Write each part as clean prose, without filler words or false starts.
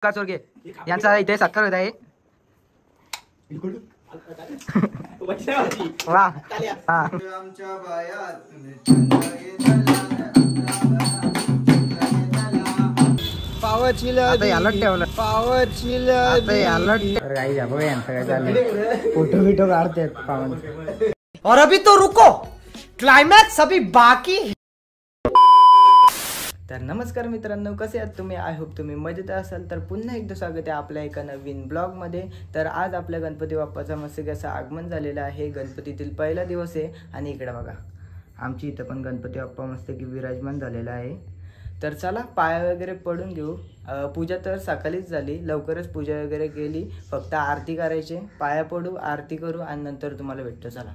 का चोरगे यांचा इथे सत्कार होत आहे. वा हा पावाची याला ठेवलं पावाची काही बघ यांचं काय चाललंय. फोटो बिटो काढतात पावन. और अभी तो रुको, क्लायमॅक्स अभी बाकी. तर नमस्कार मित्रांनो, कसे आहात तुम्ही? आय होप तुम्ही मजेत असाल. तर पुन्हा एकदा स्वागत आहे आपल्या एका नवीन ब्लॉगमध्ये. तर आज आपल्या गणपती बाप्पाचा मस्त असं आगमन झालेलं आहे. गणपतीतील पहिला दिवस आहे आणि इकडे बघा आमची इथं पण गणपती बाप्पा मस्त की विराजमान झालेला आहे. तर चला पाया वगैरे पडून घेऊ. पूजा तर सकाळीच झाली, लवकरच पूजा वगैरे केली. फक्त आरती करायचे, पाया पडू, आरती करू आणि नंतर तुम्हाला भेटतो. चला.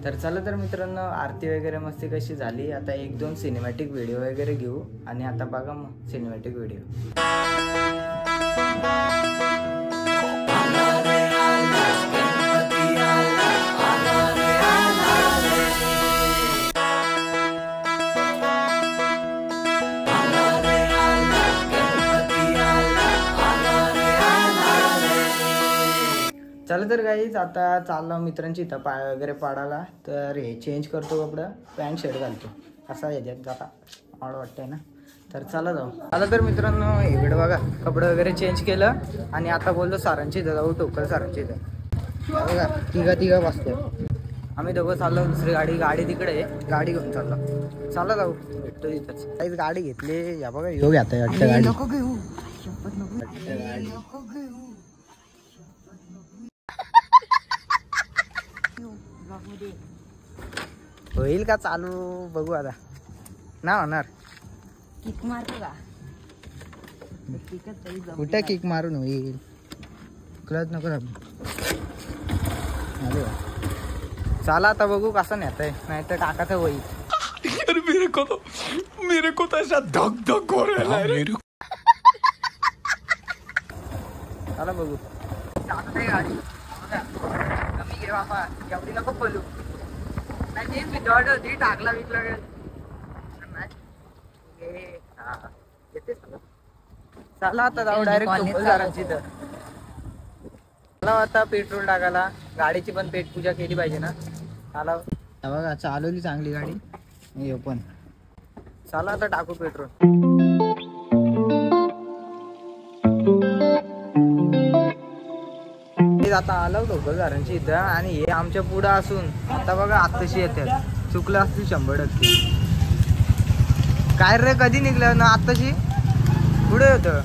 तर चला तर मित्रांनो, आरती वगैरे मस्ती कशी झाली. आता एक दोन सिनेमॅटिक व्हिडिओ वगैरे घेऊ आणि आता बघा मग सिनेमॅटिक व्हिडिओ. चला तर गाईज आता चाललो मित्रांची इथं पाय वगैरे पाडायला. तर हे चेंज करतो कपडं, पॅन्ट शर्ट घालतो असा याच्यात जाता आवड वाटतंय ना. तर चला जाऊ. चला तर मित्रांनो, इकडे बघा कपडं वगैरे चेंज केलं आणि आता बोललो सारांची इथं जाऊ, टोकल सारांची इथं बघा. तिघा बसतो आम्ही दोघं. चाललो दुसरी गाडी तिकडे आहे, गाडी घेऊन चाललो. चला जाऊ, भेटतो तिथंच. काहीच गाडी घेतली या बघा. योग आता गाडी नको घेऊ, होईल का चालू बघू आता. ना होणार किक मारतो का? कुठे किक मारून होईल, कळत नको. चला आता बघू कसं नेतंय, नाही तर टाकाचं होईल. मेरे को तो ऐसा धक धक हो रहा है. चला बघू. गाडी कमी घे बाबा, एवढी नको बोलू. नाही टाकला विकला चला आता जाऊ डायरेक्ट. चला आता पेट्रोल टाकायला. गाडीची पण पेट पूजा केली पाहिजे ना. चला बघा चालवली चांगली गाडी पण. चला आता टाकू पेट्रोल. आता आलो ढोकळदारांची इथं आणि हे आमच्या पुढं असून आता बघा आत्ताशी येतात. चुकलं असतील 100%. काय रे कधी निघलं ना आत्ताशी? पुढे होतं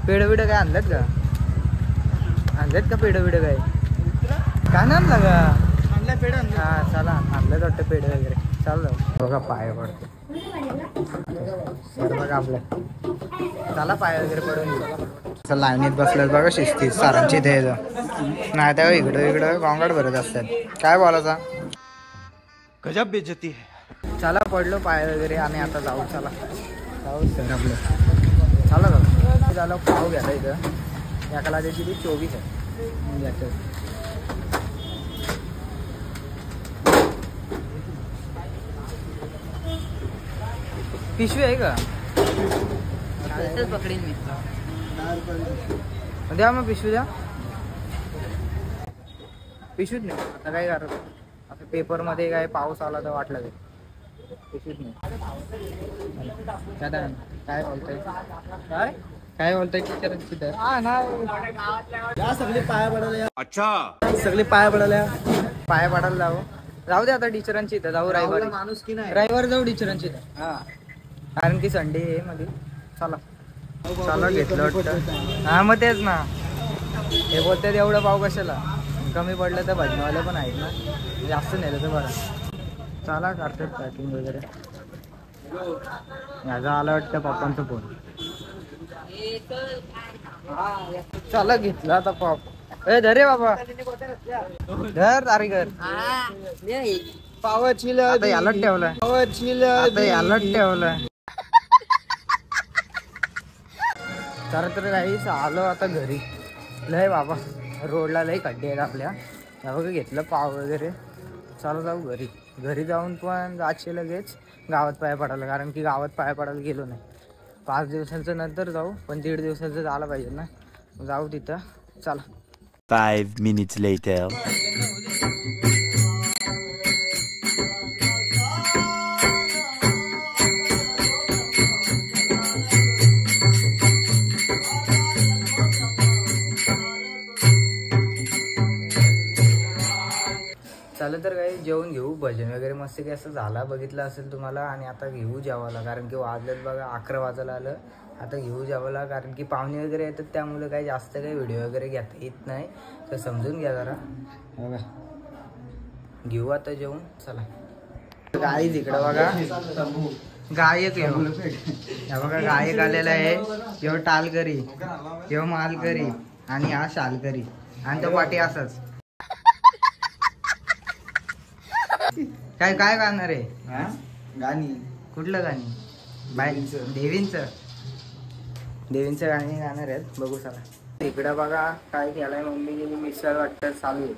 पेढ काय आणल्यात का? पेढ काय काय ना आणलं का? पेढ हा चला आणलं वाटतं पेढ वगैरे. चालू बघा पाय पडतो सर बघा आपल्या. चला पाय वगैरे पडून घेऊ. लाईनीत बसल्यात बघा शिस्तीत सारांची इथे. नाही त्या इकडं गोंगाट भरत असतात. काय बोलायचा, गजब बेइज्जती है. चला पडलो पाय वगैरे आणि आता जाऊ. चला जाऊ सर आपलं. चला जाऊ. झालं पाव घ्यायला इथं एकाला त्याची ती 24 आहे. पिशवी आहे का? पकडीन मी. द्या मग पिशवी द्या. पिशवीत नाही आता काय करत. आता पेपरमध्ये काय पाऊस आला तर वाटलं ते पिशवीत नाही. काय बोलतोय काय बोलतोय टीचरांची तर सगळे पाया पडायला. अच्छा सगळे पाया पडायला जाऊ दे आता टीचरांची इथं जाऊ. रविवारी माणूस की नाही, रविवारी जाऊ टीचरांची इथं. हा कारण की संडे आहे मध्ये. चला चला घेतलं वाटतं. हा मग तेच ना, हे बोलतात एवढं पाव कशाला. कमी पडलं तर भजनावाले पण आहेत ना, जास्त नेलं तर बरं. चला करतात पॅकिंग वगैरे. याचा आला वाटतं पप्पांचा फोन. चला घेतला आता पॉप. ए धर रे बाबा, धर अरे घर. पावाची आता यालाच ठेवलाय, आता यालाच ठेवलाय. तर काहीच आलो आता घरी. लय बाबा रोडला लय खड्डे आहेत आपल्या. त्या बघा घेतलं पाव वगैरे. चला जाऊ घरी. घरी जाऊन पण जायचे लगेच गावात पाया पडायला, कारण की गावात पाया पडायला गेलो नाही. 5 दिवसांचं नंतर जाऊ, पण 1.5 दिवसाचं झालं पाहिजे ना. जाऊ तिथं. चला. 5 minutes later. चालेल तर काही जेवण घेऊ. भजन वगैरे मस्त की असं झाला बघितलं असेल तुम्हाला. आणि आता घेऊ जेवायला, कारण की वाजलेत बघा 11 वाजायला आलं. आता घेऊ जेवायला, कारण की पाहुणे वगैरे येतात, त्यामुळे काही जास्त काही व्हिडिओ वगैरे घेता येत नाही, तर समजून घ्या जरा. बघा घेऊ आता जेवण. चला. गाई इकडं बघा, गायक येऊ. बघा गायक आलेला आहे. जेव्हा टालकरी, जेव्हा मालकरी, आणि हा शालकरी, आणि तो पाठी असाच. काय काय गाणार आहे? गाणी. कुठलं गाणी? देवींचं गाणी गाणार आहेत. बघू चला. इकडं बघा काय केलंय मम्मीने. मिसळ वाटतं चालू आहे.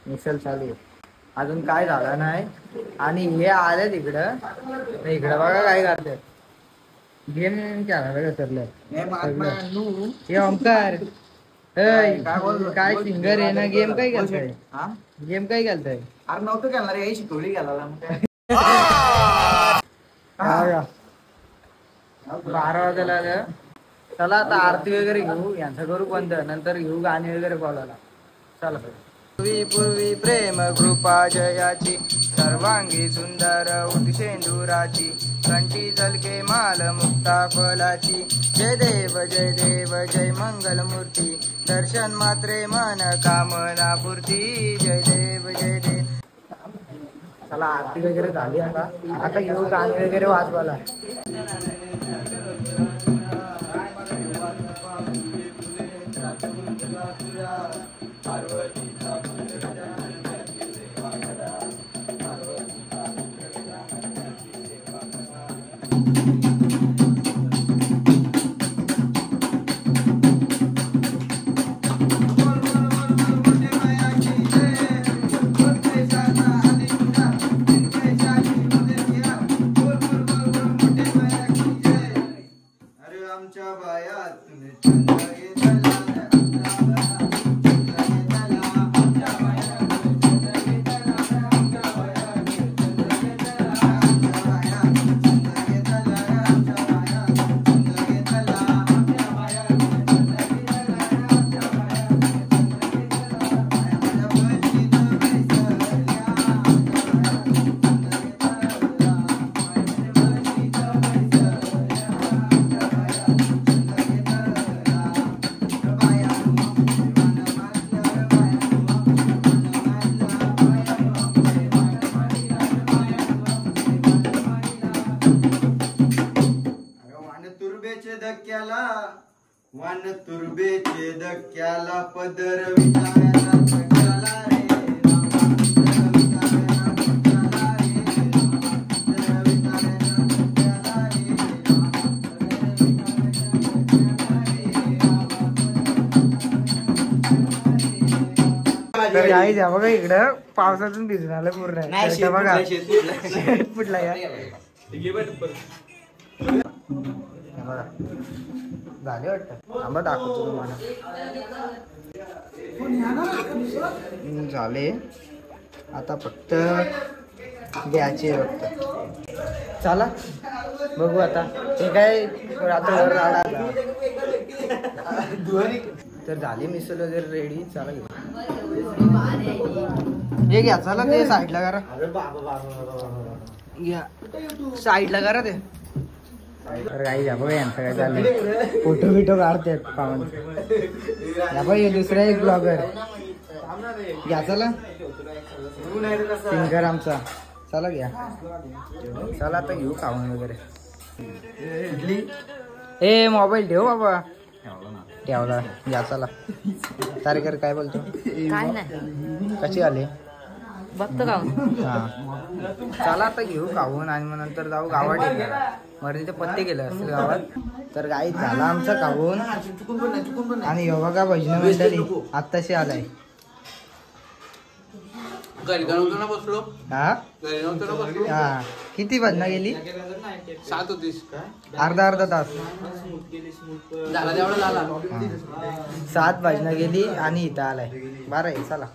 मिसळ चालू आहे, अजून काय झालं नाही. आणि हे आले तिकडं. इकडं बघा काय करतात. गेम खेळायला घसरलं हे ओमकार. काय सिंगर आहे ना. गेम काय खेळताय? गेम काय खेळताय? अरे नव्हतं खेळणार, हे शिकवली गेला. 12 वाजायला आलं. चला आता आरती वगैरे घेऊ. यांचं करू बंद, नंतर घेऊ गाणी वगैरे बोलायला. चला. पूर्वी प्रेम कृपा जयाची, सर्वांगी सुंदर उठशेंदुराची, कंठी झलके माल मुक्ता फलाची. जय देव जय मंगल मूर्ती, दर्शन मात्रे मन कामना पूर्ती. जय देव जय देव. चला आरती वगैरे झाली. आता घेऊ गाणी वगैरे वाजवायला. वान तुर्बेचे धक्क्याला पदर विचारायला धक्क्याला रे. तर गाई द्या बघा इकडं पावसातून भिजून आलं पूर्ण. बघा शेत फुटला या. झाले वाटतं. आंबा दाखवतो तुम्हाला. झाले आता फक्त द्यायचे वाटतं. चला बघू आता. ते काय रात्रभर राडा आला. तर झाले मिसळ वगैरे रेडी. चला घेऊ. हे घ्या. चला ते साईडला करा. घ्या साईडला करा ते. तर काही द्या बघा यांचं काय चाललंय. फोटो बिटो काढतात पाहून. या बघ दुसरा एक ब्लॉगर. घ्या चला. सिंगर आमचा. चला घ्या. चला आता घेऊ खाऊन वगैरे. इडली. ए मोबाईल ठेव बाबा. ठेवला या. चला तारेकर काय बोलतो? काय नाही कशी आले? बघतो खाऊन. हा चला आता घेऊ खाऊन आणि मग नंतर जाऊ गावात. मरे ते पत्ते गेले असतील गावात. तर गाई झाला आमचा खाऊन. आणि यो बघा भजन मंडळी आत्ताशी आलाय. हा हा किती भजना गेली? 7 होतीस अर्धा तास. 7 भजना गेली आणि इथं आलाय. बरं आहे. चला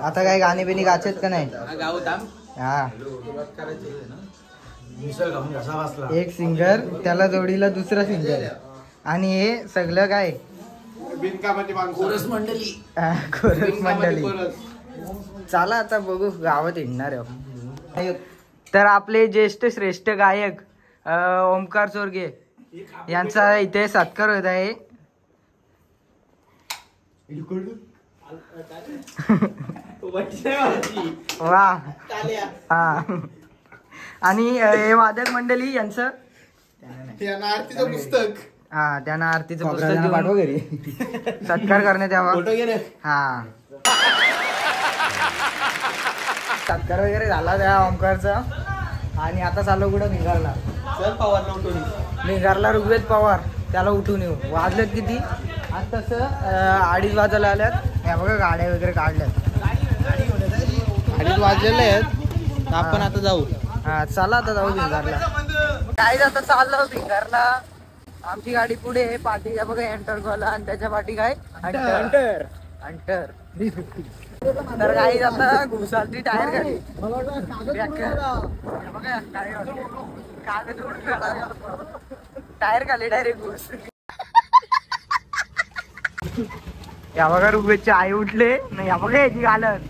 आता काय गाणे बिणी गाचेत का नाही? हा एक सिंगर त्याला जोडीला दुसरा सिंगर आणि हे सगळं काय कोरस मंडळी. चला आता बघू गावात येणार आहे. तर आपले ज्येष्ठ श्रेष्ठ गायक ओमकार चोरगे यांचा इथे सत्कार होत आहे. वा हा. आणि हे वादक मंडळी यांचं पुस्तक. हा त्यांना आरतीचं पुस्तक पाठवा घरी. सत्कार करण्यात यावा. हा सत्कार वगैरे झाला त्या ओमकारचा. आणि आता चालू कुठं भिंगारला. भिंगारला ऋग्वेद पवार त्याला उठून येऊ. वाजलेत किती? आज तसं 2:30 वाजायला आल्यात. या बघा गाड्या वगैरे काढल्यात. 2:30 वाजलेले आहेत. आपण आता जाऊ. हा चला आता जाऊ भिंगारला. काय आता चाललं भिंगारला. आमची गाडी पुढे आहे. पाठी बघा एंटर कॉल आणि त्याच्या पाठी काय अंटर. तर काही आता घुसालची टायर गाडी. टायर खाली डायरेक्ट घुस. या बघा रुग्वेदची आई उठले नाही. या बघा याची घालत.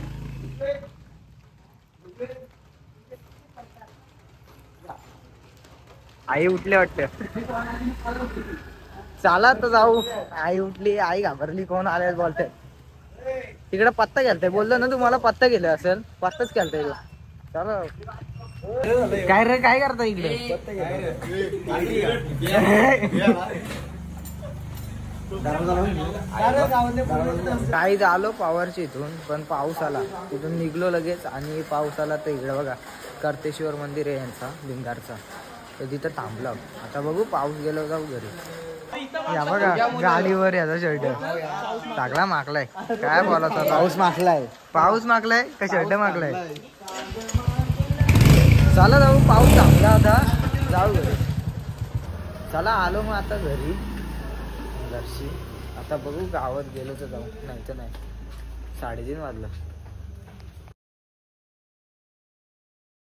आई उठले वाटत. चला तर जाऊ. आई उठली. आई घाबरली. कोण आले बोलते. तिकडे पत्ता गेलताय. बोललो ना तुम्हाला पत्ता गेलं असेल. पत्ताच केलताय तो. चला काय रे काय करता इकडे? काही आलो पवारच्या इथून पण पाऊस आला. तिथून निघलो लगेच आणि पाऊस आला. तर इकडे बघा कर्तेश्वर मंदिर आहे यांचा भिंगारचा. तर तिथं थांबलो. आता बघू पाऊस गेलो जाऊ घरी. या बघा गाडीवर याचा शर्ट टाकला मागलाय. काय बोलायचा? पाऊस मागलाय. पाऊस मागलाय का शर्ट मागलाय? चला जाऊ. पाऊस थांबला आता. जाऊ घरी. चला आलो मग आता घरी. आता बघू गावात गेलो तर जाऊ. नाही तर नाही. 3:30 वाजलं.